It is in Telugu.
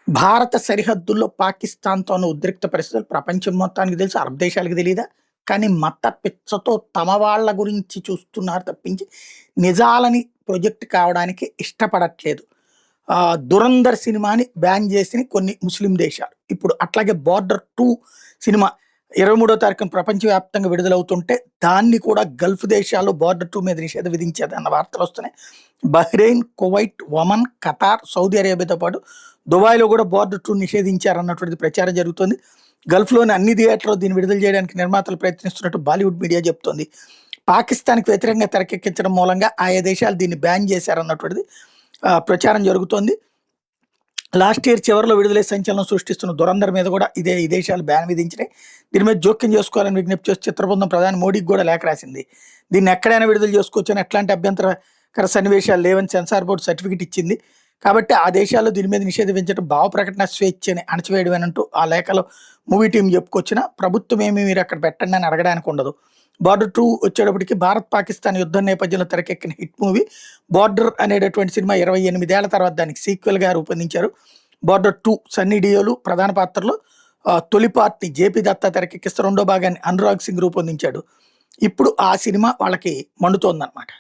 భారత సరిహద్దుల్లో పాకిస్తాన్‌తో ఉన్న ఉద్రిక్త పరిస్థితులు ప్రపంచం మొత్తానికి తెలుసు. అరబ్ దేశాలకు తెలీదా? కానీ మత పిచ్చతో తమ వాళ్ళ గురించి చూస్తున్నారు తప్పించి, నిజాలని ప్రొజెక్ట్ కావడానికి ఇష్టపడట్లేదు. 'దురంధర్' సినిమాని బ్యాన్ చేసినయి కొన్ని ముస్లిం దేశాలు. ఇప్పుడు అట్లాగే 'బార్డర్ 2' సినిమా 23వ తారీఖున ప్రపంచవ్యాప్తంగా విడుదలవుతుంటే, దాన్ని కూడా గల్ఫ్ దేశాల్లో 'బార్డర్ 2' మీద నిషేధం విధించేదన్న వార్తలొస్తున్నాయి. Bahrain, Kuwait, Oman, Qatar, Saudi అరేబియాతో పాటు దుబాయ్‌లో కూడా 'బార్డర్ 2' నిషేధించారన్నటువంటిది ప్రచారం జరుగుతోంది. గల్ఫ్‌లోని అన్ని థియేటర్‌లో దీన్ని విడుదల చేయడానికి నిర్మాతలు ప్రయత్నిస్తున్నట్టు బాలీవుడ్ మీడియా చెప్తోంది. పాకిస్తాన్‌కి వ్యతిరేకంగా తెరకెక్కించడం మూలంగా ఆయా దేశాలు దీన్ని బ్యాన్ చేశారన్నటువంటిది ప్రచారం జరుగుతోంది. లాస్ట్ ఇయర్ చివరిలో విడుదలై సంచలనం సృష్టిస్తున్న 'దురంధర్' మీద కూడా ఈ దేశాలు బ్యాన్ విధించినాయి. దీని మీద జోక్యం చేసుకోవాలని విజ్ఞప్తి చేస్తూ చిత్రబృందం ప్రధాని మోడీకి కూడా లేఖ రాసింది. దీన్ని ఎక్కడైనా విడుదల చేసుకోవచ్చని, ఎట్లాంటి అభ్యంతరకర సన్నివేశాలు లేవని సెన్సార్ బోర్డు సర్టిఫికెట్ ఇచ్చింది. కాబట్టి ఆ దేశాల్లో దీని మీద నిషేధం విధించడం భావ ప్రకటన స్వేచ్ఛని అణచివేయడమేనంటూ ఆ లేఖలో మూవీ టీం చెప్పుకొచ్చినా, ప్రభుత్వం ఏమి మీరు అక్కడ పెట్టండి అని అడగడానికి ఉండదు. 'బార్డర్ 2' వచ్చేటప్పటికి భారత్ పాకిస్తాన్ యుద్ధం నేపథ్యంలో తెరకెక్కిన హిట్ మూవీ 'బార్డర్' అనేటటువంటి సినిమా 28 ఏళ్ల తర్వాత దానికి సీక్వెల్‌గా రూపొందించారు. 'బార్డర్ 2' సన్నీ డియోల్ ప్రధాన పాత్రలో, తొలి పార్ట్‌ని జేపీ దత్తా తెరకెక్కిస్తే రెండో భాగాన్ని అనురాగ్ సింగ్ రూపొందించాడు. ఇప్పుడు ఆ సినిమా వాళ్ళకి మండుతోందనమాట.